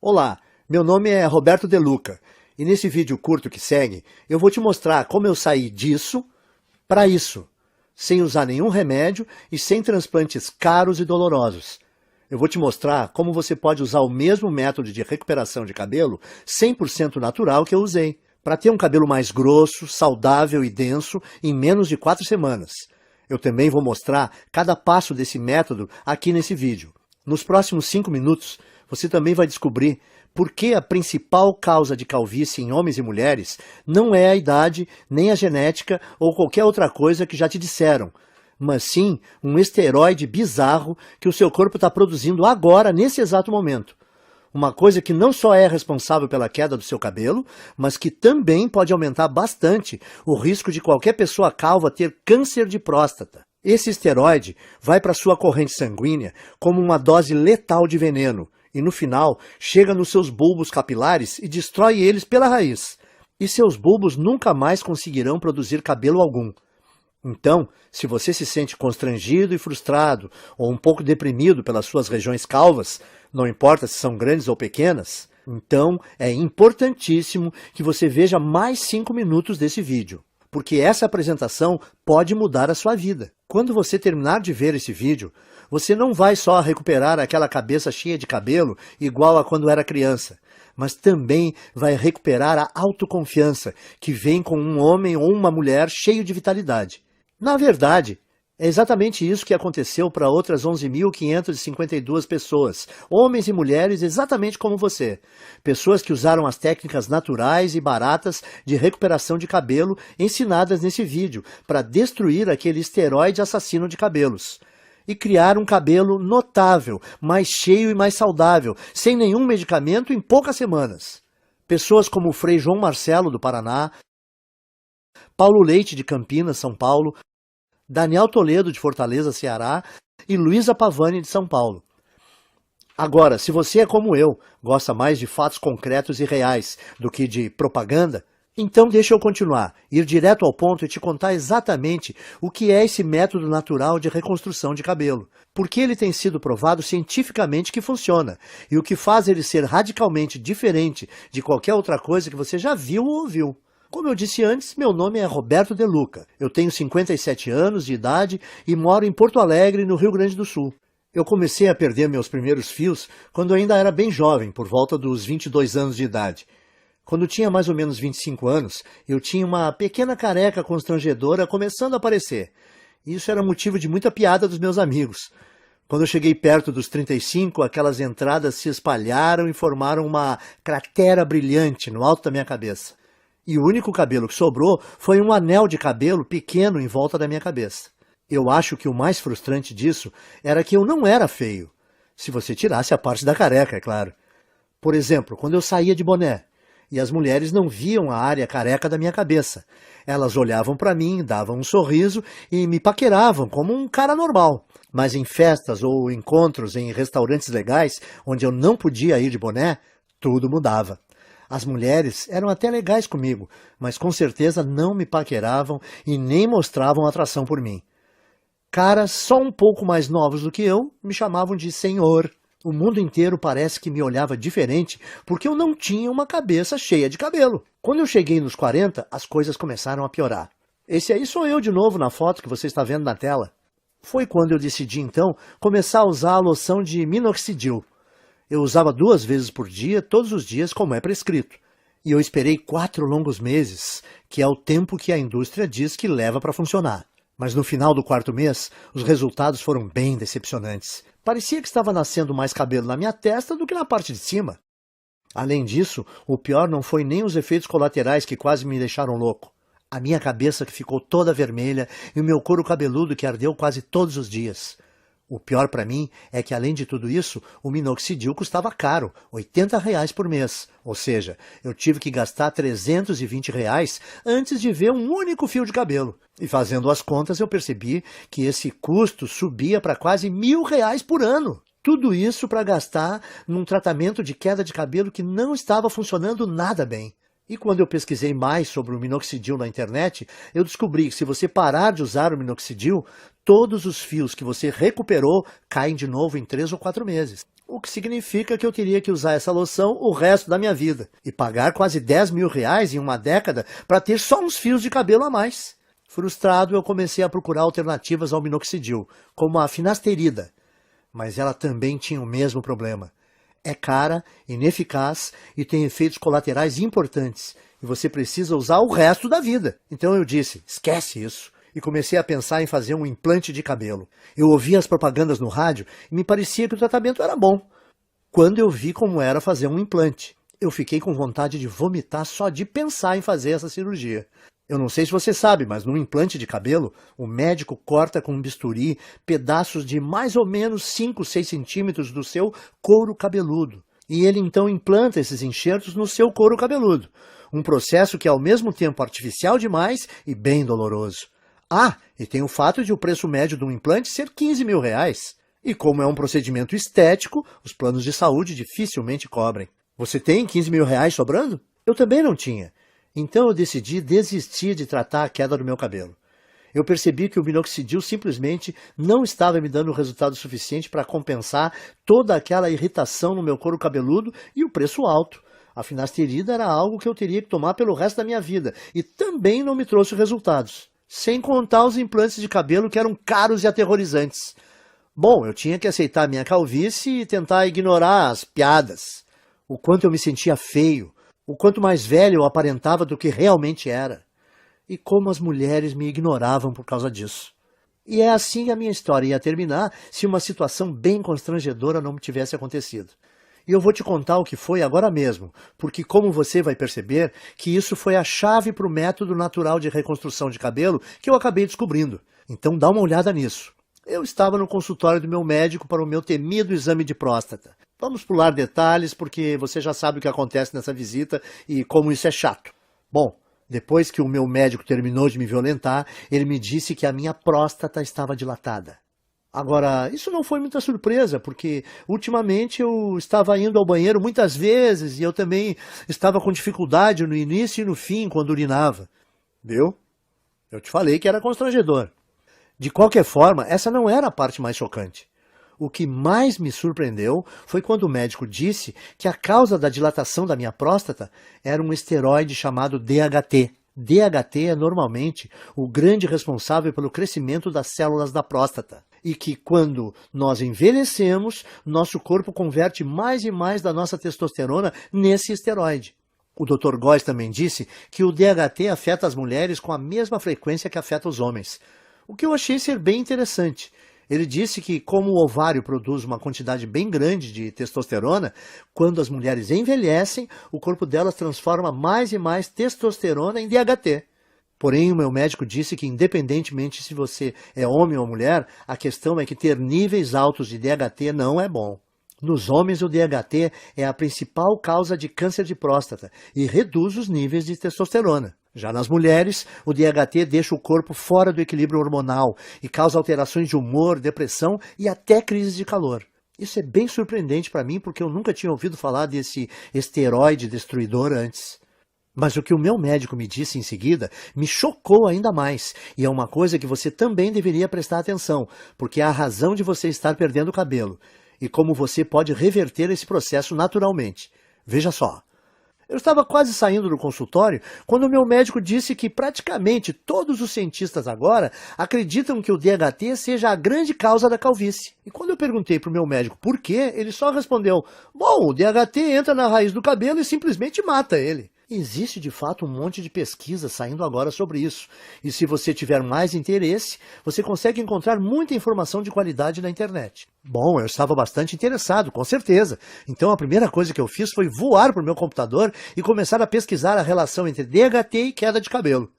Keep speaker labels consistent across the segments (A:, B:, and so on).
A: Olá, meu nome é Roberto De Luca e nesse vídeo curto que segue eu vou te mostrar como eu saí disso para isso, sem usar nenhum remédio e sem transplantes caros e dolorosos. Eu vou te mostrar como você pode usar o mesmo método de recuperação de cabelo 100% natural que eu usei, para ter um cabelo mais grosso, saudável e denso em menos de 4 semanas. Eu também vou mostrar cada passo desse método aqui nesse vídeo. Nos próximos 5 minutos, você também vai descobrir por que a principal causa de calvície em homens e mulheres não é a idade, nem a genética ou qualquer outra coisa que já te disseram, mas sim um esteroide bizarro que o seu corpo está produzindo agora, nesse exato momento. Uma coisa que não só é responsável pela queda do seu cabelo, mas que também pode aumentar bastante o risco de qualquer pessoa calva ter câncer de próstata. Esse esteroide vai para sua corrente sanguínea como uma dose letal de veneno e no final chega nos seus bulbos capilares e destrói eles pela raiz. E seus bulbos nunca mais conseguirão produzir cabelo algum. Então, se você se sente constrangido e frustrado ou um pouco deprimido pelas suas regiões calvas, não importa se são grandes ou pequenas, então é importantíssimo que você veja mais 5 minutos desse vídeo, porque essa apresentação pode mudar a sua vida. Quando você terminar de ver esse vídeo, você não vai só recuperar aquela cabeça cheia de cabelo igual a quando era criança, mas também vai recuperar a autoconfiança que vem com um homem ou uma mulher cheio de vitalidade. Na verdade, é exatamente isso que aconteceu para outras 11.552 pessoas, homens e mulheres exatamente como você. Pessoas que usaram as técnicas naturais e baratas de recuperação de cabelo ensinadas nesse vídeo para destruir aquele esteroide assassino de cabelos. E criar um cabelo notável, mais cheio e mais saudável, sem nenhum medicamento em poucas semanas. Pessoas como o Frei João Marcelo do Paraná, Paulo Leite de Campinas, São Paulo, Daniel Toledo de Fortaleza, Ceará e Luísa Pavani de São Paulo. Agora, se você é como eu, gosta mais de fatos concretos e reais do que de propaganda, então deixa eu continuar, ir direto ao ponto e te contar exatamente o que é esse método natural de reconstrução de cabelo. Porque ele tem sido provado cientificamente que funciona, e o que faz ele ser radicalmente diferente de qualquer outra coisa que você já viu ou ouviu. Como eu disse antes, meu nome é Roberto De Luca. Eu tenho 57 anos de idade e moro em Porto Alegre, no Rio Grande do Sul. Eu comecei a perder meus primeiros fios quando ainda era bem jovem, por volta dos 22 anos de idade. Quando tinha mais ou menos 25 anos, eu tinha uma pequena careca constrangedora começando a aparecer. Isso era motivo de muita piada dos meus amigos. Quando eu cheguei perto dos 35, aquelas entradas se espalharam e formaram uma cratera brilhante no alto da minha cabeça. E o único cabelo que sobrou foi um anel de cabelo pequeno em volta da minha cabeça. Eu acho que o mais frustrante disso era que eu não era feio. Se você tirasse a parte da careca, é claro. Por exemplo, quando eu saía de boné, e as mulheres não viam a área careca da minha cabeça. Elas olhavam para mim, davam um sorriso e me paqueravam como um cara normal. Mas em festas ou encontros em restaurantes legais, onde eu não podia ir de boné, tudo mudava. As mulheres eram até legais comigo, mas com certeza não me paqueravam e nem mostravam atração por mim. Caras só um pouco mais novos do que eu me chamavam de senhor. O mundo inteiro parece que me olhava diferente porque eu não tinha uma cabeça cheia de cabelo. Quando eu cheguei nos 40, as coisas começaram a piorar. Esse aí sou eu de novo na foto que você está vendo na tela. Foi quando eu decidi então começar a usar a loção de minoxidil. Eu usava 2 vezes por dia, todos os dias, como é prescrito. E eu esperei 4 longos meses, que é o tempo que a indústria diz que leva para funcionar. Mas no final do 4º mês, os resultados foram bem decepcionantes. Parecia que estava nascendo mais cabelo na minha testa do que na parte de cima. Além disso, o pior não foi nem os efeitos colaterais que quase me deixaram louco. A minha cabeça que ficou toda vermelha e o meu couro cabeludo que ardeu quase todos os dias. O pior para mim é que, além de tudo isso, o minoxidil custava caro, R$80 por mês. Ou seja, eu tive que gastar R$320 antes de ver um único fio de cabelo. E fazendo as contas, eu percebi que esse custo subia para quase R$1.000 por ano. Tudo isso para gastar num tratamento de queda de cabelo que não estava funcionando nada bem. E quando eu pesquisei mais sobre o minoxidil na internet, eu descobri que se você parar de usar o minoxidil, todos os fios que você recuperou caem de novo em 3 ou 4 meses. o que significa que eu teria que usar essa loção o resto da minha vida e pagar quase 10 mil reais em uma década para ter só uns fios de cabelo a mais. Frustrado, eu comecei a procurar alternativas ao minoxidil, como a finasterida, mas ela também tinha o mesmo problema. É cara, ineficaz e tem efeitos colaterais importantes, e você precisa usar o resto da vida. Então eu disse, esquece isso, e comecei a pensar em fazer um implante de cabelo. Eu ouvia as propagandas no rádio e me parecia que o tratamento era bom. Quando eu vi como era fazer um implante, eu fiquei com vontade de vomitar só de pensar em fazer essa cirurgia. Eu não sei se você sabe, mas num implante de cabelo, o médico corta com um bisturi pedaços de mais ou menos 5, 6 centímetros do seu couro cabeludo. E ele então implanta esses enxertos no seu couro cabeludo. Um processo que é ao mesmo tempo artificial demais e bem doloroso. Ah, e tem o fato de o preço médio de um implante ser 15 mil reais. E como é um procedimento estético, os planos de saúde dificilmente cobrem. Você tem 15 mil reais sobrando? Eu também não tinha. Então eu decidi desistir de tratar a queda do meu cabelo. Eu percebi que o minoxidil simplesmente não estava me dando resultado suficiente para compensar toda aquela irritação no meu couro cabeludo e o preço alto. A finasterida era algo que eu teria que tomar pelo resto da minha vida e também não me trouxe resultados. Sem contar os implantes de cabelo que eram caros e aterrorizantes. Bom, eu tinha que aceitar a minha calvície e tentar ignorar as piadas. O quanto eu me sentia feio. O quanto mais velho eu aparentava do que realmente era. E como as mulheres me ignoravam por causa disso. E é assim que a minha história ia terminar se uma situação bem constrangedora não me tivesse acontecido. E eu vou te contar o que foi agora mesmo, porque como você vai perceber, que isso foi a chave para o método natural de reconstrução de cabelo que eu acabei descobrindo. Então dá uma olhada nisso. Eu estava no consultório do meu médico para o meu temido exame de próstata. Vamos pular detalhes, porque você já sabe o que acontece nessa visita e como isso é chato. Bom, depois que o meu médico terminou de me violentar, ele me disse que a minha próstata estava dilatada. Agora, isso não foi muita surpresa, porque ultimamente eu estava indo ao banheiro muitas vezes e eu também estava com dificuldade no início e no fim quando urinava. Viu? Eu te falei que era constrangedor. De qualquer forma, essa não era a parte mais chocante. O que mais me surpreendeu foi quando o médico disse que a causa da dilatação da minha próstata era um esteroide chamado DHT. DHT é normalmente o grande responsável pelo crescimento das células da próstata. E que quando nós envelhecemos, nosso corpo converte mais e mais da nossa testosterona nesse esteroide. O Dr. Góes também disse que o DHT afeta as mulheres com a mesma frequência que afeta os homens. O que eu achei ser bem interessante. Ele disse que, como o ovário produz uma quantidade bem grande de testosterona, quando as mulheres envelhecem, o corpo delas transforma mais e mais testosterona em DHT. Porém, o meu médico disse que, independentemente se você é homem ou mulher, a questão é que ter níveis altos de DHT não é bom. Nos homens, o DHT é a principal causa de câncer de próstata e reduz os níveis de testosterona. Já nas mulheres, o DHT deixa o corpo fora do equilíbrio hormonal e causa alterações de humor, depressão e até crises de calor. Isso é bem surpreendente para mim porque eu nunca tinha ouvido falar desse esteroide destruidor antes. Mas o que o meu médico me disse em seguida me chocou ainda mais, e é uma coisa que você também deveria prestar atenção, porque é a razão de você estar perdendo o cabelo, e como você pode reverter esse processo naturalmente. Veja só. Eu estava quase saindo do consultório quando o meu médico disse que praticamente todos os cientistas agora acreditam que o DHT seja a grande causa da calvície. E quando eu perguntei para o meu médico por quê, ele só respondeu, bom, o DHT entra na raiz do cabelo e simplesmente mata ele. Existe de fato um monte de pesquisa saindo agora sobre isso. E se você tiver mais interesse, você consegue encontrar muita informação de qualidade na internet. Bom, eu estava bastante interessado, com certeza. Então a primeira coisa que eu fiz foi voar para o meu computador e começar a pesquisar a relação entre DHT e queda de cabelo.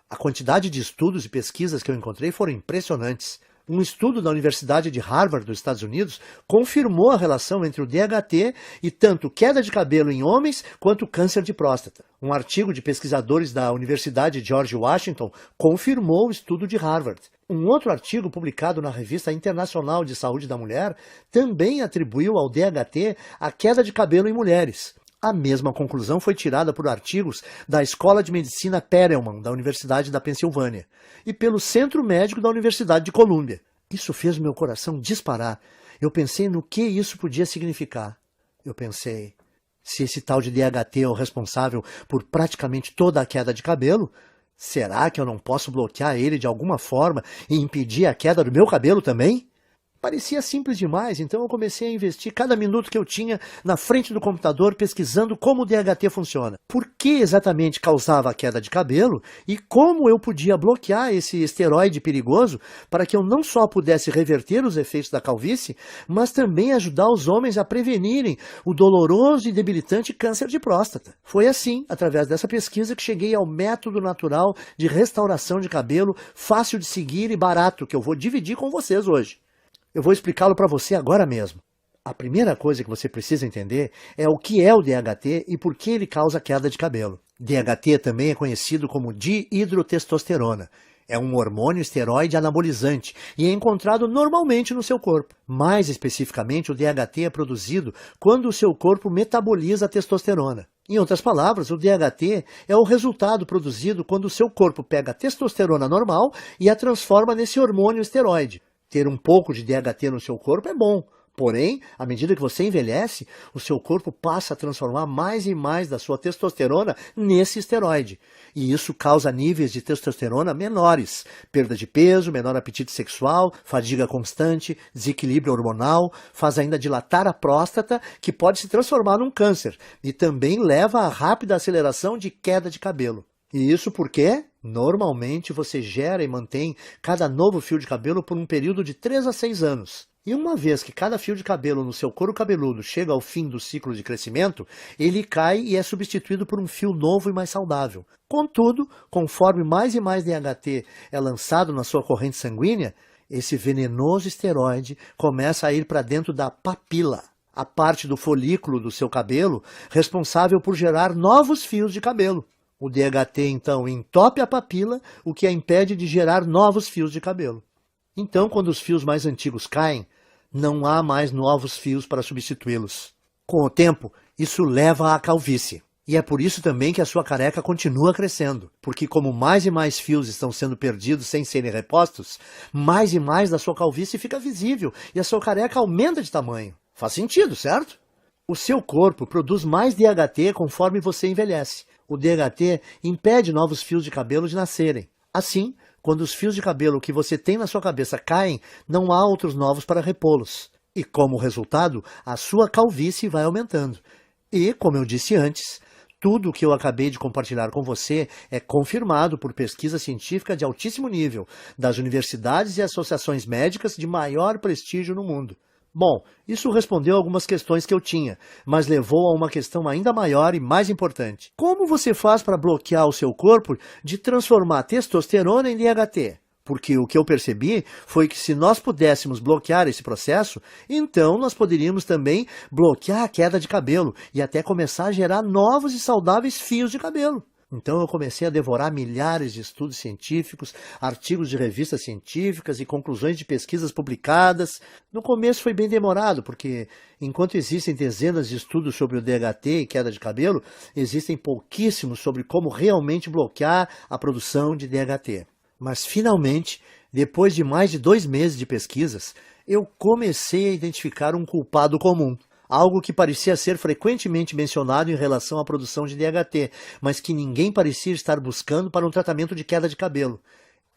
A: A quantidade de estudos e pesquisas que eu encontrei foram impressionantes. Um estudo da Universidade de Harvard, dos Estados Unidos, confirmou a relação entre o DHT e tanto queda de cabelo em homens quanto câncer de próstata. Um artigo de pesquisadores da Universidade George Washington confirmou o estudo de Harvard. Um outro artigo publicado na Revista Internacional de Saúde da Mulher também atribuiu ao DHT a queda de cabelo em mulheres. A mesma conclusão foi tirada por artigos da Escola de Medicina Perelman, da Universidade da Pensilvânia, e pelo Centro Médico da Universidade de Colômbia. Isso fez meu coração disparar. eu pensei no que isso podia significar. Eu pensei, se esse tal de DHT é o responsável por praticamente toda a queda de cabelo, será que eu não posso bloquear ele de alguma forma e impedir a queda do meu cabelo também? Parecia simples demais, então eu comecei a investir cada minuto que eu tinha na frente do computador pesquisando como o DHT funciona. Por que exatamente causava a queda de cabelo e como eu podia bloquear esse esteroide perigoso para que eu não só pudesse reverter os efeitos da calvície, mas também ajudar os homens a prevenirem o doloroso e debilitante câncer de próstata. Foi assim, através dessa pesquisa, que cheguei ao método natural de restauração de cabelo, fácil de seguir e barato, que eu vou dividir com vocês hoje. Eu vou explicá-lo para você agora mesmo. A primeira coisa que você precisa entender é o que é o DHT e por que ele causa queda de cabelo. DHT também é conhecido como dihidrotestosterona. É um hormônio esteroide anabolizante e é encontrado normalmente no seu corpo. Mais especificamente, o DHT é produzido quando o seu corpo metaboliza a testosterona. Em outras palavras, o DHT é o resultado produzido quando o seu corpo pega a testosterona normal e a transforma nesse hormônio esteroide. Ter um pouco de DHT no seu corpo é bom, porém, à medida que você envelhece, o seu corpo passa a transformar mais e mais da sua testosterona nesse esteroide. E isso causa níveis de testosterona menores, perda de peso, menor apetite sexual, fadiga constante, desequilíbrio hormonal, faz ainda dilatar a próstata, que pode se transformar num câncer, e também leva a rápida aceleração de queda de cabelo. E isso porque, normalmente, você gera e mantém cada novo fio de cabelo por um período de 3 a 6 anos. E uma vez que cada fio de cabelo no seu couro cabeludo chega ao fim do ciclo de crescimento, ele cai e é substituído por um fio novo e mais saudável. Contudo, conforme mais e mais DHT é lançado na sua corrente sanguínea, esse venenoso esteroide começa a ir para dentro da papila, a parte do folículo do seu cabelo responsável por gerar novos fios de cabelo. O DHT, então, entope a papila, o que a impede de gerar novos fios de cabelo. Então, quando os fios mais antigos caem, não há mais novos fios para substituí-los. Com o tempo, isso leva à calvície. E é por isso também que a sua careca continua crescendo, porque como mais e mais fios estão sendo perdidos sem serem repostos, mais e mais da sua calvície fica visível e a sua careca aumenta de tamanho. Faz sentido, certo? O seu corpo produz mais DHT conforme você envelhece. O DHT impede novos fios de cabelo de nascerem. Assim, quando os fios de cabelo que você tem na sua cabeça caem, não há outros novos para repô-los. E como resultado, a sua calvície vai aumentando. E, como eu disse antes, tudo o que eu acabei de compartilhar com você é confirmado por pesquisa científica de altíssimo nível, das universidades e associações médicas de maior prestígio no mundo. Bom, isso respondeu algumas questões que eu tinha, mas levou a uma questão ainda maior e mais importante. Como você faz para bloquear o seu corpo de transformar testosterona em DHT? Porque o que eu percebi foi que se nós pudéssemos bloquear esse processo, então nós poderíamos também bloquear a queda de cabelo e até começar a gerar novos e saudáveis fios de cabelo. Então eu comecei a devorar milhares de estudos científicos, artigos de revistas científicas e conclusões de pesquisas publicadas. No começo foi bem demorado, porque enquanto existem dezenas de estudos sobre o DHT e queda de cabelo, existem pouquíssimos sobre como realmente bloquear a produção de DHT. Mas finalmente, depois de mais de 2 meses de pesquisas, eu comecei a identificar um culpado comum. Algo que parecia ser frequentemente mencionado em relação à produção de DHT, mas que ninguém parecia estar buscando para um tratamento de queda de cabelo.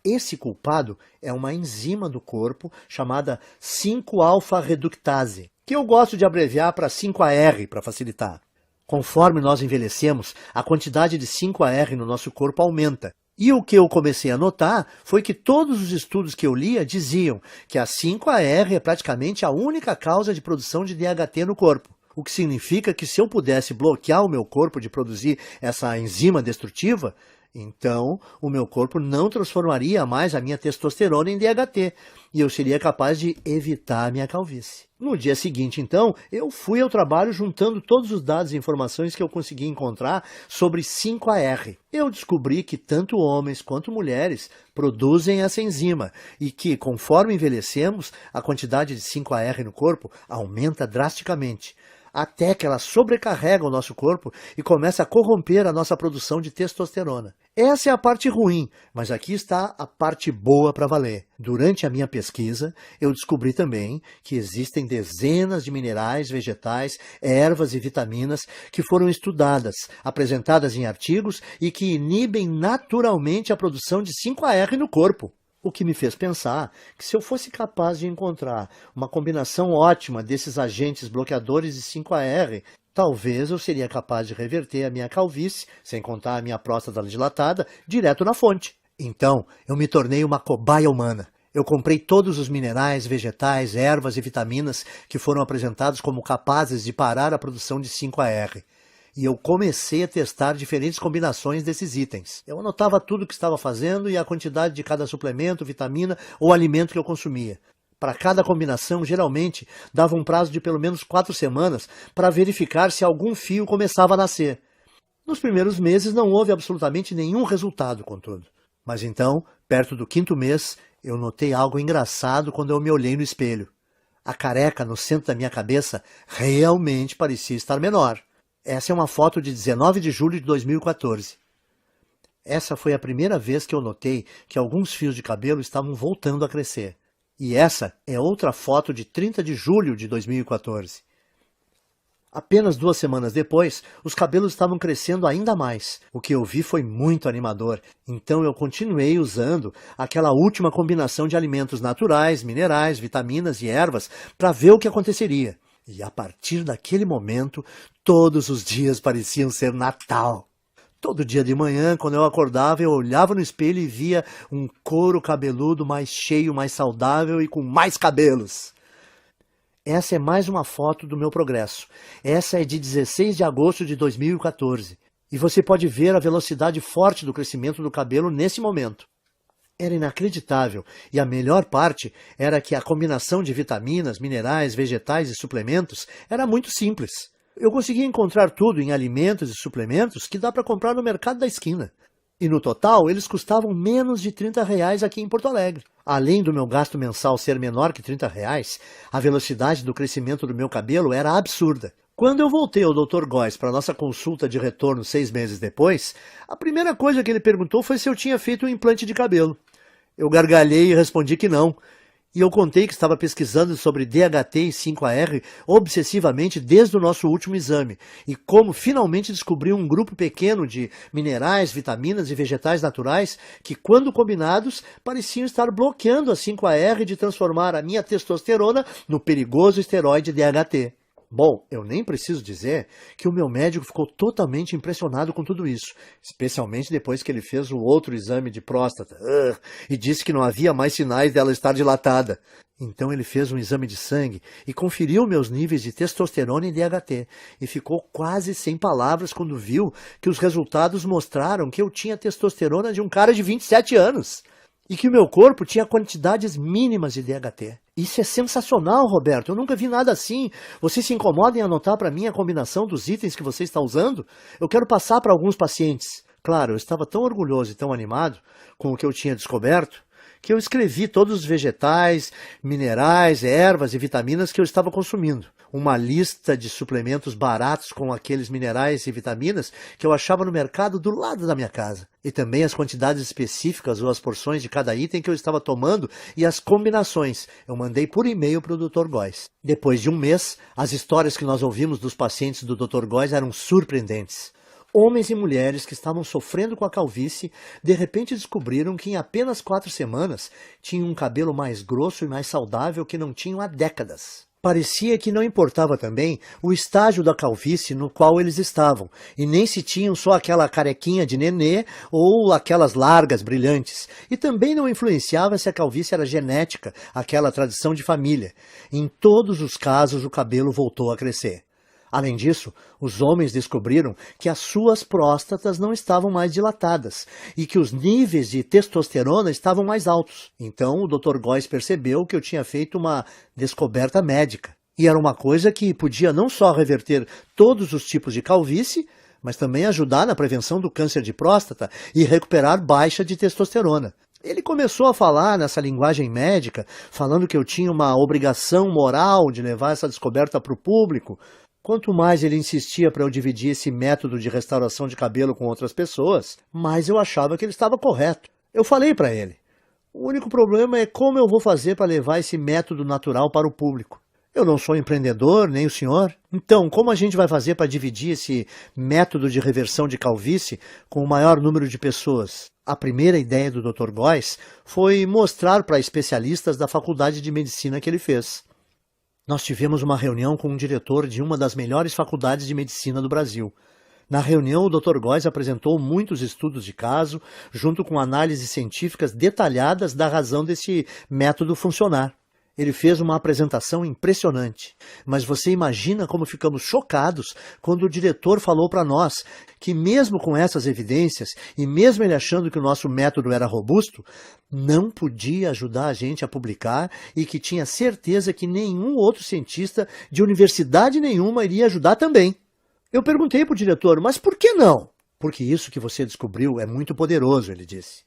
A: Esse culpado é uma enzima do corpo chamada 5-alfa-reductase, que eu gosto de abreviar para 5-AR para facilitar. Conforme nós envelhecemos, a quantidade de 5-AR no nosso corpo aumenta. E o que eu comecei a notar foi que todos os estudos que eu lia diziam que a 5-AR é praticamente a única causa de produção de DHT no corpo. O que significa que se eu pudesse bloquear o meu corpo de produzir essa enzima destrutiva, então o meu corpo não transformaria mais a minha testosterona em DHT e eu seria capaz de evitar a minha calvície. No dia seguinte, então, eu fui ao trabalho juntando todos os dados e informações que eu consegui encontrar sobre 5-AR. Eu descobri que tanto homens quanto mulheres produzem essa enzima e que, conforme envelhecemos, a quantidade de 5-AR no corpo aumenta drasticamente. até que ela sobrecarrega o nosso corpo e começa a corromper a nossa produção de testosterona. Essa é a parte ruim, mas aqui está a parte boa para valer. Durante a minha pesquisa, eu descobri também que existem dezenas de minerais, vegetais, ervas e vitaminas que foram estudadas, apresentadas em artigos e que inibem naturalmente a produção de 5-AR no corpo. O que me fez pensar que se eu fosse capaz de encontrar uma combinação ótima desses agentes bloqueadores de 5-AR, talvez eu seria capaz de reverter a minha calvície, sem contar a minha próstata dilatada, direto na fonte. Então, eu me tornei uma cobaia humana. Eu comprei todos os minerais, vegetais, ervas e vitaminas que foram apresentados como capazes de parar a produção de 5-AR. E eu comecei a testar diferentes combinações desses itens. Eu anotava tudo o que estava fazendo e a quantidade de cada suplemento, vitamina ou alimento que eu consumia. Para cada combinação, geralmente, dava um prazo de pelo menos 4 semanas para verificar se algum fio começava a nascer. Nos primeiros meses não houve absolutamente nenhum resultado, contudo. Mas então, perto do 5º mês, eu notei algo engraçado quando eu me olhei no espelho. A careca no centro da minha cabeça realmente parecia estar menor. Essa é uma foto de 19 de julho de 2014. Essa foi a primeira vez que eu notei que alguns fios de cabelo estavam voltando a crescer. E essa é outra foto de 30 de julho de 2014. Apenas 2 semanas depois, os cabelos estavam crescendo ainda mais. O que eu vi foi muito animador, então eu continuei usando aquela última combinação de alimentos naturais, minerais, vitaminas e ervas para ver o que aconteceria. E a partir daquele momento, todos os dias pareciam ser Natal. Todo dia de manhã, quando eu acordava, eu olhava no espelho e via um couro cabeludo mais cheio, mais saudável e com mais cabelos. Essa é mais uma foto do meu progresso. Essa é de 16 de agosto de 2014. E você pode ver a velocidade forte do crescimento do cabelo nesse momento. Era inacreditável, e a melhor parte era que a combinação de vitaminas, minerais, vegetais e suplementos era muito simples. Eu conseguia encontrar tudo em alimentos e suplementos que dá para comprar no mercado da esquina. E no total, eles custavam menos de R$30 aqui em Porto Alegre. Além do meu gasto mensal ser menor que R$30, a velocidade do crescimento do meu cabelo era absurda. Quando eu voltei ao Dr. Góes para nossa consulta de retorno 6 meses depois, a primeira coisa que ele perguntou foi se eu tinha feito um implante de cabelo. Eu gargalhei e respondi que não. E eu contei que estava pesquisando sobre DHT e 5-AR obsessivamente desde o nosso último exame, e como finalmente descobri um grupo pequeno de minerais, vitaminas e vegetais naturais que, quando combinados, pareciam estar bloqueando a 5-AR de transformar a minha testosterona no perigoso esteroide DHT. Bom, eu nem preciso dizer que o meu médico ficou totalmente impressionado com tudo isso, especialmente depois que ele fez o outro exame de próstata e disse que não havia mais sinais dela estar dilatada. Então ele fez um exame de sangue e conferiu meus níveis de testosterona e DHT e ficou quase sem palavras quando viu que os resultados mostraram que eu tinha testosterona de um cara de 27 anos. E que o meu corpo tinha quantidades mínimas de DHT. Isso é sensacional, Roberto. Eu nunca vi nada assim. Você se incomoda em anotar para mim a combinação dos itens que você está usando? Eu quero passar para alguns pacientes. Claro, eu estava tão orgulhoso e tão animado com o que eu tinha descoberto, que eu escrevi todos os vegetais, minerais, ervas e vitaminas que eu estava consumindo. Uma lista de suplementos baratos com aqueles minerais e vitaminas que eu achava no mercado do lado da minha casa. E também as quantidades específicas ou as porções de cada item que eu estava tomando e as combinações. Eu mandei por e-mail para o Dr. Góes. Depois de um mês, as histórias que nós ouvimos dos pacientes do Dr. Góes eram surpreendentes. Homens e mulheres que estavam sofrendo com a calvície, de repente descobriram que em apenas 4 semanas tinham um cabelo mais grosso e mais saudável que não tinham há décadas. Parecia que não importava também o estágio da calvície no qual eles estavam, e nem se tinham só aquela carequinha de nenê ou aquelas largas brilhantes, e também não influenciava se a calvície era genética, aquela tradição de família. Em todos os casos o cabelo voltou a crescer. Além disso, os homens descobriram que as suas próstatas não estavam mais dilatadas e que os níveis de testosterona estavam mais altos. Então o Dr. Góes percebeu que eu tinha feito uma descoberta médica. E era uma coisa que podia não só reverter todos os tipos de calvície, mas também ajudar na prevenção do câncer de próstata e recuperar baixa de testosterona. Ele começou a falar nessa linguagem médica, falando que eu tinha uma obrigação moral de levar essa descoberta para o público. Quanto mais ele insistia para eu dividir esse método de restauração de cabelo com outras pessoas, mais eu achava que ele estava correto. Eu falei para ele: o único problema é como eu vou fazer para levar esse método natural para o público. Eu não sou empreendedor, nem o senhor. Então, como a gente vai fazer para dividir esse método de reversão de calvície com o maior número de pessoas? A primeira ideia do Dr. Góes foi mostrar para especialistas da faculdade de medicina que ele fez. Nós tivemos uma reunião com um diretor de uma das melhores faculdades de medicina do Brasil. Na reunião, o Dr. Góes apresentou muitos estudos de caso, junto com análises científicas detalhadas da razão desse método funcionar. Ele fez uma apresentação impressionante, mas você imagina como ficamos chocados quando o diretor falou para nós que mesmo com essas evidências, e mesmo ele achando que o nosso método era robusto, não podia ajudar a gente a publicar e que tinha certeza que nenhum outro cientista de universidade nenhuma iria ajudar também. Eu perguntei para o diretor: mas por que não? Porque isso que você descobriu é muito poderoso, ele disse.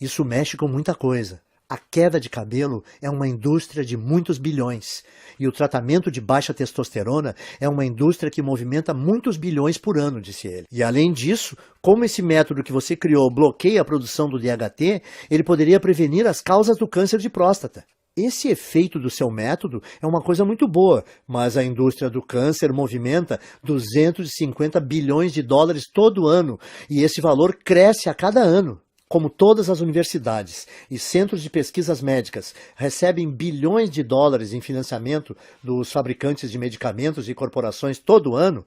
A: Isso mexe com muita coisa. A queda de cabelo é uma indústria de muitos bilhões, e o tratamento de baixa testosterona é uma indústria que movimenta muitos bilhões por ano, disse ele. E além disso, como esse método que você criou bloqueia a produção do DHT, ele poderia prevenir as causas do câncer de próstata. Esse efeito do seu método é uma coisa muito boa, mas a indústria do câncer movimenta 250 bilhões de dólares todo ano, e esse valor cresce a cada ano. Como todas as universidades e centros de pesquisas médicas recebem bilhões de dólares em financiamento dos fabricantes de medicamentos e corporações todo ano,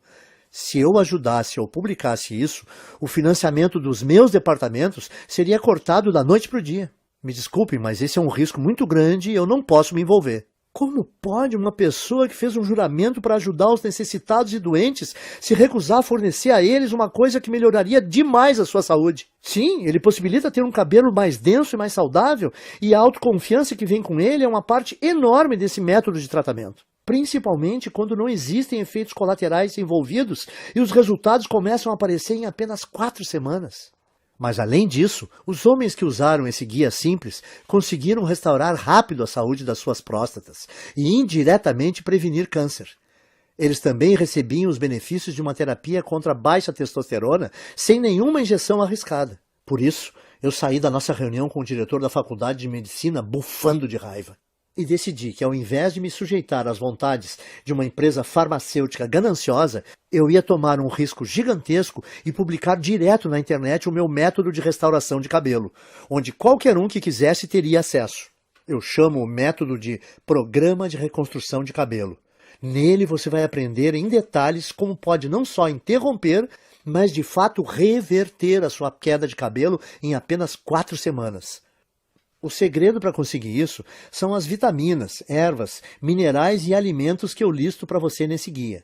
A: se eu ajudasse ou publicasse isso, o financiamento dos meus departamentos seria cortado da noite para o dia. Me desculpem, mas esse é um risco muito grande e eu não posso me envolver. Como pode uma pessoa que fez um juramento para ajudar os necessitados e doentes se recusar a fornecer a eles uma coisa que melhoraria demais a sua saúde? Sim, ele possibilita ter um cabelo mais denso e mais saudável, e a autoconfiança que vem com ele é uma parte enorme desse método de tratamento. Principalmente quando não existem efeitos colaterais envolvidos e os resultados começam a aparecer em apenas 4 semanas. Mas além disso, os homens que usaram esse guia simples conseguiram restaurar rápido a saúde das suas próstatas e indiretamente prevenir câncer. Eles também recebiam os benefícios de uma terapia contra a baixa testosterona sem nenhuma injeção arriscada. Por isso, eu saí da nossa reunião com o diretor da faculdade de medicina bufando de raiva. E decidi que, ao invés de me sujeitar às vontades de uma empresa farmacêutica gananciosa, eu ia tomar um risco gigantesco e publicar direto na internet o meu método de restauração de cabelo, onde qualquer um que quisesse teria acesso. Eu chamo o método de Programa de Reconstrução de Cabelo. Nele você vai aprender em detalhes como pode não só interromper, mas de fato reverter a sua queda de cabelo em apenas 4 semanas. O segredo para conseguir isso são as vitaminas, ervas, minerais e alimentos que eu listo para você nesse guia.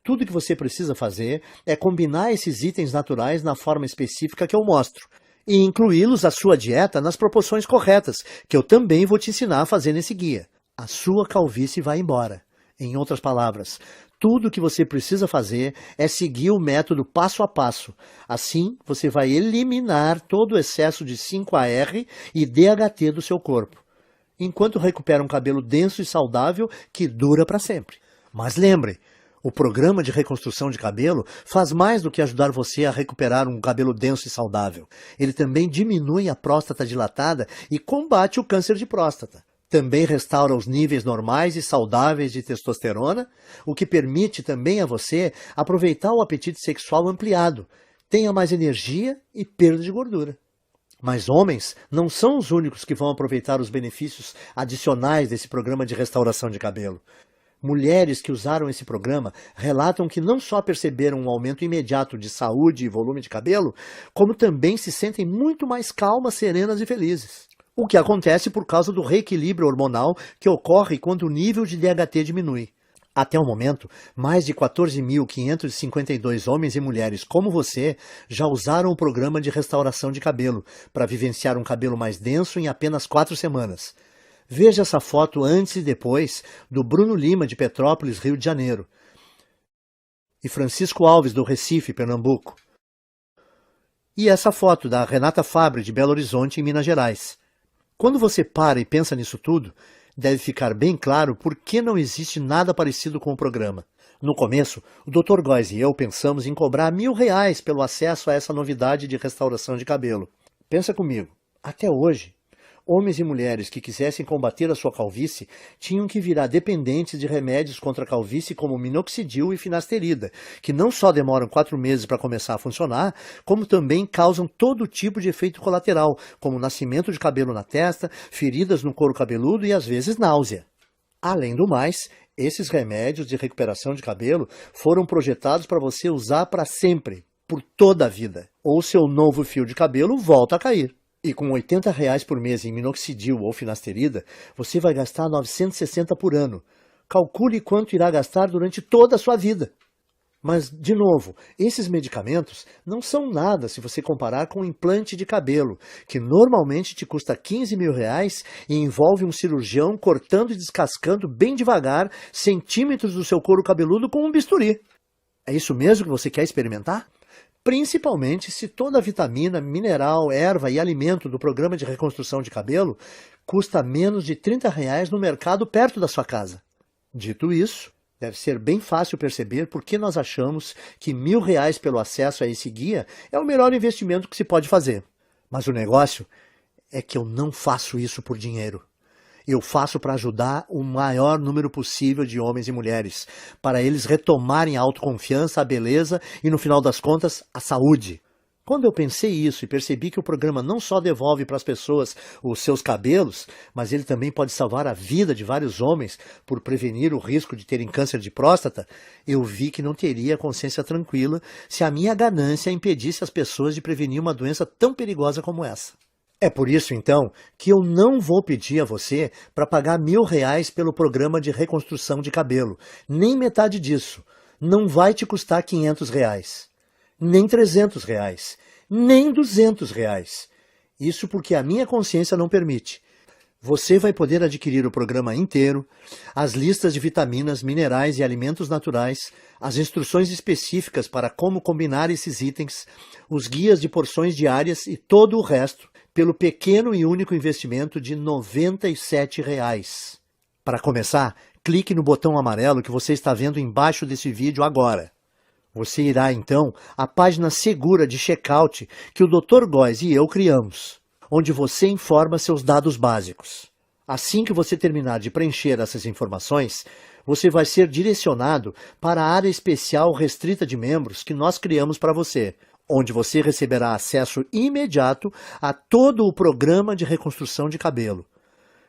A: Tudo que você precisa fazer é combinar esses itens naturais na forma específica que eu mostro e incluí-los à sua dieta nas proporções corretas, que eu também vou te ensinar a fazer nesse guia. A sua calvície vai embora. Em outras palavras, tudo o que você precisa fazer é seguir o método passo a passo. Assim, você vai eliminar todo o excesso de 5-AR e DHT do seu corpo, enquanto recupera um cabelo denso e saudável que dura para sempre. Mas lembre, o programa de reconstrução de cabelo faz mais do que ajudar você a recuperar um cabelo denso e saudável. Ele também diminui a próstata dilatada e combate o câncer de próstata. Também restaura os níveis normais e saudáveis de testosterona, o que permite também a você aproveitar o apetite sexual ampliado, tenha mais energia e perda de gordura. Mas homens não são os únicos que vão aproveitar os benefícios adicionais desse programa de restauração de cabelo. Mulheres que usaram esse programa relatam que não só perceberam um aumento imediato de saúde e volume de cabelo, como também se sentem muito mais calmas, serenas e felizes. O que acontece por causa do reequilíbrio hormonal que ocorre quando o nível de DHT diminui. Até o momento, mais de 14.552 homens e mulheres como você já usaram o programa de restauração de cabelo para vivenciar um cabelo mais denso em apenas 4 semanas. Veja essa foto antes e depois do Bruno Lima, de Petrópolis, Rio de Janeiro, e Francisco Alves, do Recife, Pernambuco. E essa foto da Renata Fabre, de Belo Horizonte, em Minas Gerais. Quando você para e pensa nisso tudo, deve ficar bem claro por que não existe nada parecido com o programa. No começo, o Dr. Góes e eu pensamos em cobrar R$ 1.000 pelo acesso a essa novidade de restauração de cabelo. Pensa comigo, até hoje, homens e mulheres que quisessem combater a sua calvície tinham que virar dependentes de remédios contra a calvície como minoxidil e finasterida, que não só demoram 4 meses para começar a funcionar, como também causam todo tipo de efeito colateral, como nascimento de cabelo na testa, feridas no couro cabeludo e às vezes náusea. Além do mais, esses remédios de recuperação de cabelo foram projetados para você usar para sempre, por toda a vida. Ou seu novo fio de cabelo volta a cair. E com R$ 80 por mês em minoxidil ou finasterida, você vai gastar 960 por ano. Calcule quanto irá gastar durante toda a sua vida. Mas, de novo, esses medicamentos não são nada se você comparar com um implante de cabelo, que normalmente te custa R$ 15.000 e envolve um cirurgião cortando e descascando bem devagar centímetros do seu couro cabeludo com um bisturi. É isso mesmo que você quer experimentar? Principalmente se toda a vitamina, mineral, erva e alimento do programa de reconstrução de cabelo custa menos de R$ 30 no mercado perto da sua casa. Dito isso, deve ser bem fácil perceber por que nós achamos que R$ 1.000 pelo acesso a esse guia é o melhor investimento que se pode fazer. Mas o negócio é que eu não faço isso por dinheiro. Eu faço para ajudar o maior número possível de homens e mulheres, para eles retomarem a autoconfiança, a beleza e, no final das contas, a saúde. Quando eu pensei isso e percebi que o programa não só devolve para as pessoas os seus cabelos, mas ele também pode salvar a vida de vários homens por prevenir o risco de terem câncer de próstata, eu vi que não teria consciência tranquila se a minha ganância impedisse as pessoas de prevenir uma doença tão perigosa como essa. É por isso, então, que eu não vou pedir a você para pagar R$ 1.000 pelo programa de reconstrução de cabelo. Nem metade disso. Não vai te custar R$ 500. Nem R$ 300. Nem R$ 200. Isso porque a minha consciência não permite. Você vai poder adquirir o programa inteiro, as listas de vitaminas, minerais e alimentos naturais, as instruções específicas para como combinar esses itens, os guias de porções diárias e todo o resto, pelo pequeno e único investimento de R$ 97. Para começar, clique no botão amarelo que você está vendo embaixo desse vídeo agora. Você irá, então, à página segura de checkout que o Dr. Góes e eu criamos, onde você informa seus dados básicos. Assim que você terminar de preencher essas informações, você vai ser direcionado para a área especial restrita de membros que nós criamos para você, onde você receberá acesso imediato a todo o programa de reconstrução de cabelo.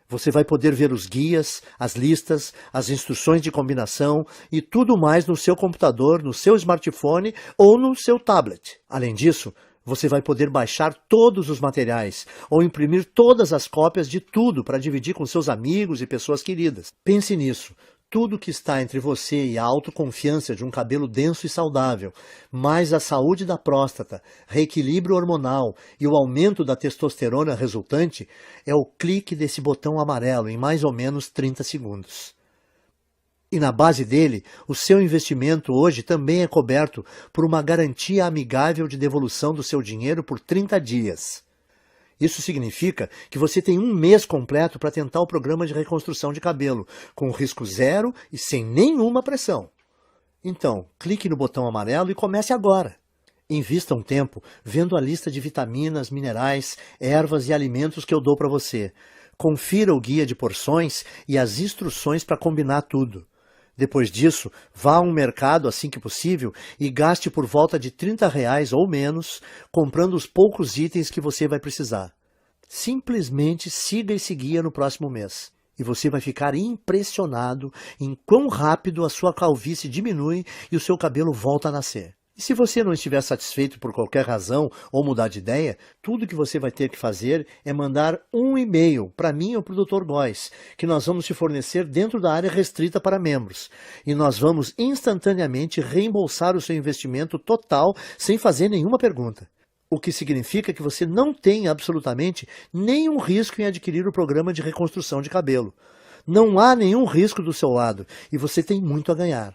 A: Você vai poder ver os guias, as listas, as instruções de combinação e tudo mais no seu computador, no seu smartphone ou no seu tablet. Além disso, você vai poder baixar todos os materiais ou imprimir todas as cópias de tudo para dividir com seus amigos e pessoas queridas. Pense nisso. Tudo que está entre você e a autoconfiança de um cabelo denso e saudável, mais a saúde da próstata, reequilíbrio hormonal e o aumento da testosterona resultante, é o clique desse botão amarelo em mais ou menos 30 segundos. E na base dele, o seu investimento hoje também é coberto por uma garantia amigável de devolução do seu dinheiro por 30 dias. Isso significa que você tem um mês completo para tentar o programa de reconstrução de cabelo, com risco zero e sem nenhuma pressão. Então, clique no botão amarelo e comece agora. Invista um tempo vendo a lista de vitaminas, minerais, ervas e alimentos que eu dou para você. Confira o guia de porções e as instruções para combinar tudo. Depois disso, vá a um mercado assim que possível e gaste por volta de R$ 30 ou menos, comprando os poucos itens que você vai precisar. Simplesmente siga esse guia no próximo mês. E você vai ficar impressionado em quão rápido a sua calvície diminui e o seu cabelo volta a nascer. E se você não estiver satisfeito por qualquer razão ou mudar de ideia, tudo que você vai ter que fazer é mandar um e-mail para mim ou para o Dr. Góes, que nós vamos te fornecer dentro da área restrita para membros. E nós vamos instantaneamente reembolsar o seu investimento total sem fazer nenhuma pergunta. O que significa que você não tem absolutamente nenhum risco em adquirir o programa de reconstrução de cabelo. Não há nenhum risco do seu lado e você tem muito a ganhar.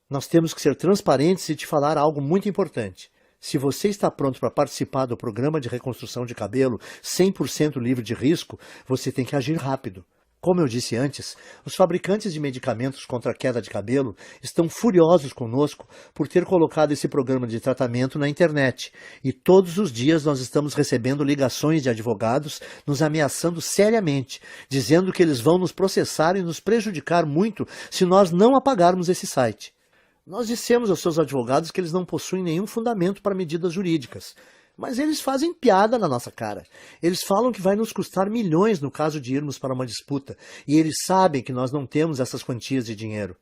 A: Nós temos que ser transparentes e te falar algo muito importante. Se você está pronto para participar do programa de reconstrução de cabelo 100% livre de risco, você tem que agir rápido. Como eu disse antes, os fabricantes de medicamentos contra a queda de cabelo estão furiosos conosco por ter colocado esse programa de tratamento na internet. E todos os dias nós estamos recebendo ligações de advogados nos ameaçando seriamente, dizendo que eles vão nos processar e nos prejudicar muito se nós não apagarmos esse site. Nós dissemos aos seus advogados que eles não possuem nenhum fundamento para medidas jurídicas. Mas eles fazem piada na nossa cara. Eles falam que vai nos custar milhões no caso de irmos para uma disputa. E eles sabem que nós não temos essas quantias de dinheiro.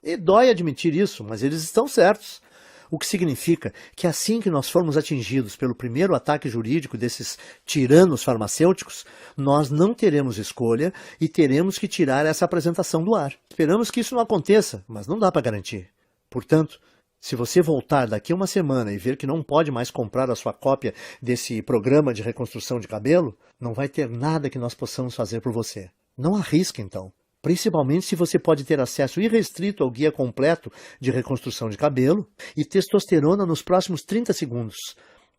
A: E dói admitir isso, mas eles estão certos. O que significa que assim que nós formos atingidos pelo primeiro ataque jurídico desses tiranos farmacêuticos, nós não teremos escolha e teremos que tirar essa apresentação do ar. Esperamos que isso não aconteça, mas não dá para garantir. Portanto, se você voltar daqui a uma semana e ver que não pode mais comprar a sua cópia desse programa de reconstrução de cabelo, não vai ter nada que nós possamos fazer por você. Não arrisque, então. Principalmente se você pode ter acesso irrestrito ao guia completo de reconstrução de cabelo e testosterona nos próximos 30 segundos.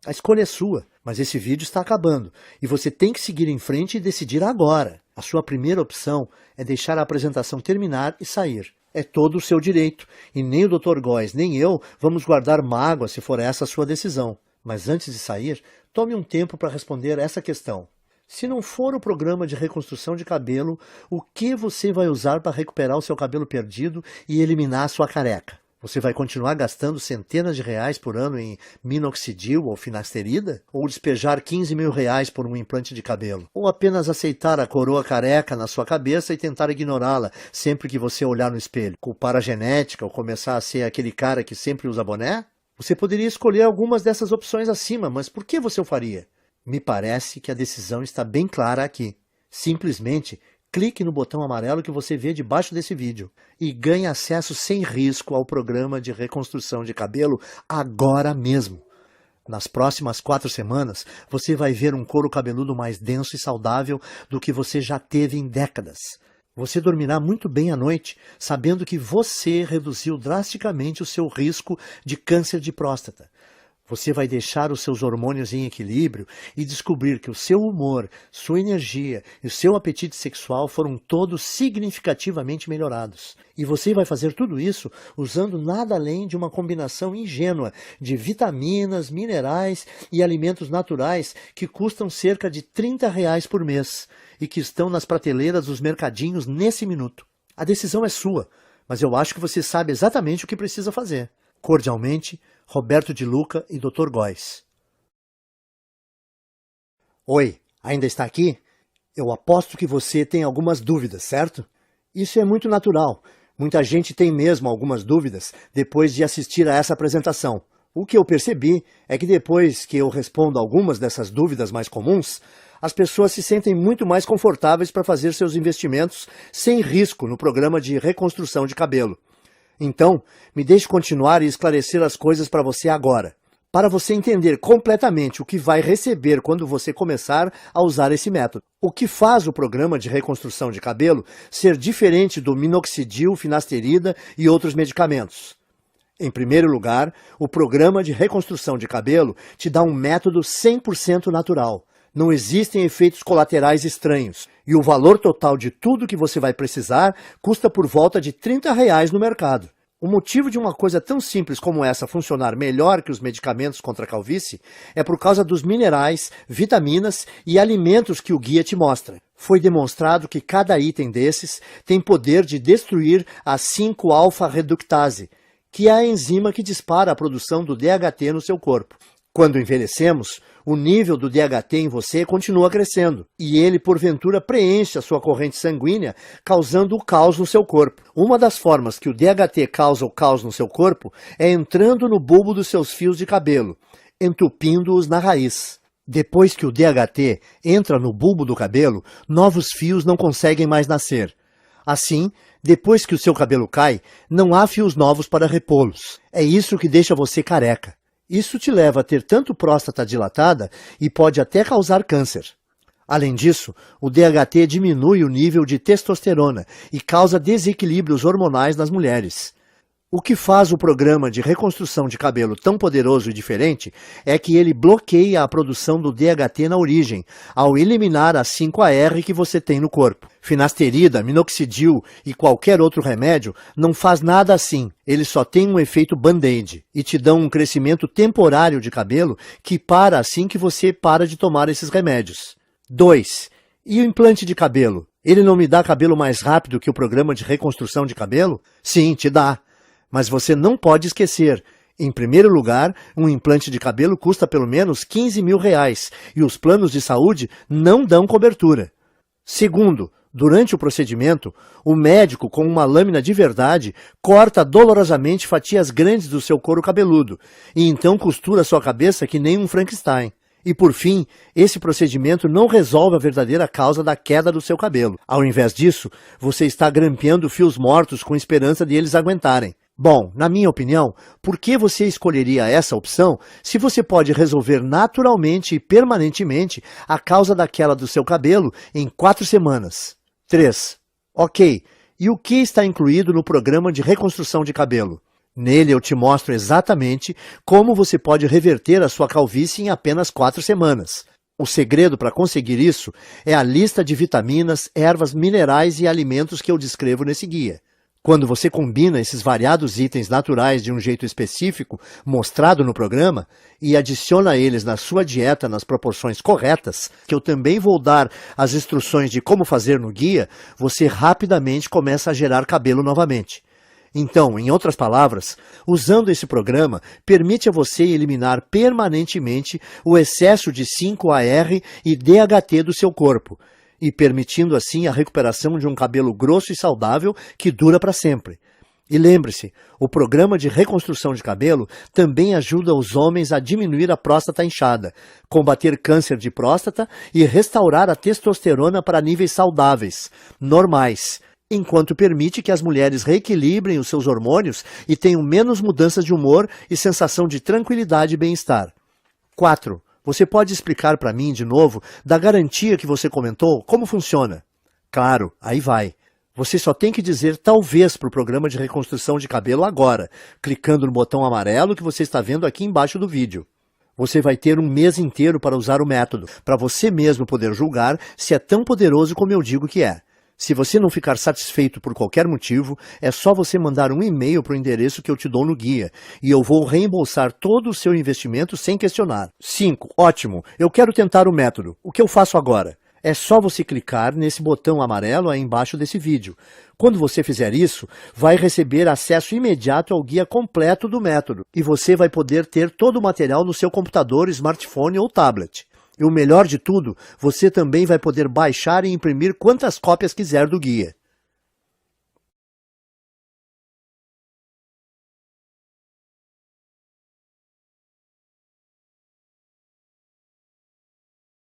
A: A escolha é sua, mas esse vídeo está acabando e você tem que seguir em frente e decidir agora. A sua primeira opção é deixar a apresentação terminar e sair. É todo o seu direito, e nem o Dr. Góes nem eu vamos guardar mágoa se for essa a sua decisão. Mas antes de sair, tome um tempo para responder essa questão. Se não for o programa de reconstrução de cabelo, o que você vai usar para recuperar o seu cabelo perdido e eliminar a sua careca? Você vai continuar gastando centenas de reais por ano em minoxidil ou finasterida? Ou despejar 15 mil reais por um implante de cabelo? Ou apenas aceitar a coroa careca na sua cabeça e tentar ignorá-la sempre que você olhar no espelho? Culpar a genética ou começar a ser aquele cara que sempre usa boné? Você poderia escolher algumas dessas opções acima, mas por que você o faria? Me parece que a decisão está bem clara aqui. Simplesmente clique no botão amarelo que você vê debaixo desse vídeo e ganhe acesso sem risco ao programa de reconstrução de cabelo agora mesmo. Nas próximas 4 semanas, você vai ver um couro cabeludo mais denso e saudável do que você já teve em décadas. Você dormirá muito bem à noite, sabendo que você reduziu drasticamente o seu risco de câncer de próstata. Você vai deixar os seus hormônios em equilíbrio e descobrir que o seu humor, sua energia e o seu apetite sexual foram todos significativamente melhorados. E você vai fazer tudo isso usando nada além de uma combinação ingênua de vitaminas, minerais e alimentos naturais que custam cerca de R$30 por mês e que estão nas prateleiras dos mercadinhos nesse minuto. A decisão é sua, mas eu acho que você sabe exatamente o que precisa fazer. Cordialmente, Roberto de Luca e Dr. Góes. Oi, ainda está aqui? Eu aposto que você tem algumas dúvidas, certo? Isso é muito natural. Muita gente tem mesmo algumas dúvidas depois de assistir a essa apresentação. O que eu percebi é que depois que eu respondo algumas dessas dúvidas mais comuns, as pessoas se sentem muito mais confortáveis para fazer seus investimentos sem risco no programa de reconstrução de cabelo. Então, me deixe continuar e esclarecer as coisas para você agora, para você entender completamente o que vai receber quando você começar a usar esse método. O que faz o programa de reconstrução de cabelo ser diferente do minoxidil, finasterida e outros medicamentos? Em primeiro lugar, o programa de reconstrução de cabelo te dá um método 100% natural. Não existem efeitos colaterais estranhos, e o valor total de tudo que você vai precisar custa por volta de R$30 no mercado. O motivo de uma coisa tão simples como essa funcionar melhor que os medicamentos contra a calvície é por causa dos minerais, vitaminas e alimentos que o guia te mostra. Foi demonstrado que cada item desses tem poder de destruir a 5-alfa-reductase, que é a enzima que dispara a produção do DHT no seu corpo. Quando envelhecemos, o nível do DHT em você continua crescendo, e ele, porventura, preenche a sua corrente sanguínea, causando o caos no seu corpo. Uma das formas que o DHT causa o caos no seu corpo é entrando no bulbo dos seus fios de cabelo, entupindo-os na raiz. Depois que o DHT entra no bulbo do cabelo, novos fios não conseguem mais nascer. Assim, depois que o seu cabelo cai, não há fios novos para repô-los. É isso que deixa você careca. Isso te leva a ter tanto próstata dilatada e pode até causar câncer. Além disso, o DHT diminui o nível de testosterona e causa desequilíbrios hormonais nas mulheres. O que faz o programa de reconstrução de cabelo tão poderoso e diferente é que ele bloqueia a produção do DHT na origem, ao eliminar a 5-AR que você tem no corpo. Finasterida, minoxidil e qualquer outro remédio não faz nada assim, ele só tem um efeito band-aid e te dão um crescimento temporário de cabelo que para assim que você para de tomar esses remédios. 2. E o implante de cabelo? Ele não me dá cabelo mais rápido que o programa de reconstrução de cabelo? Sim, te dá. Mas você não pode esquecer, em primeiro lugar, um implante de cabelo custa pelo menos R$15 mil e os planos de saúde não dão cobertura. Segundo, durante o procedimento, o médico, com uma lâmina de verdade, corta dolorosamente fatias grandes do seu couro cabeludo e então costura sua cabeça que nem um Frankenstein. E por fim, esse procedimento não resolve a verdadeira causa da queda do seu cabelo. Ao invés disso, você está grampeando fios mortos com esperança de eles aguentarem. Bom, na minha opinião, por que você escolheria essa opção se você pode resolver naturalmente e permanentemente a causa da queda do seu cabelo em 4 semanas? 3. Ok, e o que está incluído no programa de reconstrução de cabelo? Nele eu te mostro exatamente como você pode reverter a sua calvície em apenas 4 semanas. O segredo para conseguir isso é a lista de vitaminas, ervas, minerais e alimentos que eu descrevo nesse guia. Quando você combina esses variados itens naturais de um jeito específico, mostrado no programa, e adiciona eles na sua dieta nas proporções corretas, que eu também vou dar as instruções de como fazer no guia, você rapidamente começa a gerar cabelo novamente. Então, em outras palavras, usando esse programa, permite a você eliminar permanentemente o excesso de 5-AR e DHT do seu corpo, e permitindo assim a recuperação de um cabelo grosso e saudável que dura para sempre. E lembre-se, o programa de reconstrução de cabelo também ajuda os homens a diminuir a próstata inchada, combater câncer de próstata e restaurar a testosterona para níveis saudáveis, normais, enquanto permite que as mulheres reequilibrem os seus hormônios e tenham menos mudanças de humor e sensação de tranquilidade e bem-estar. 4. Você pode explicar para mim, de novo, da garantia que você comentou, como funciona? Claro, aí vai. Você só tem que dizer talvez para o programa de reconstrução de cabelo agora, clicando no botão amarelo que você está vendo aqui embaixo do vídeo. Você vai ter um mês inteiro para usar o método, para você mesmo poder julgar se é tão poderoso como eu digo que é. Se você não ficar satisfeito por qualquer motivo, é só você mandar um e-mail para o endereço que eu te dou no guia, e eu vou reembolsar todo o seu investimento sem questionar. 5. Ótimo, eu quero tentar o método. O que eu faço agora? É só você clicar nesse botão amarelo aí embaixo desse vídeo. Quando você fizer isso, vai receber acesso imediato ao guia completo do método, e você vai poder ter todo o material no seu computador, smartphone ou tablet. E o melhor de tudo, você também vai poder baixar e imprimir quantas cópias quiser do guia.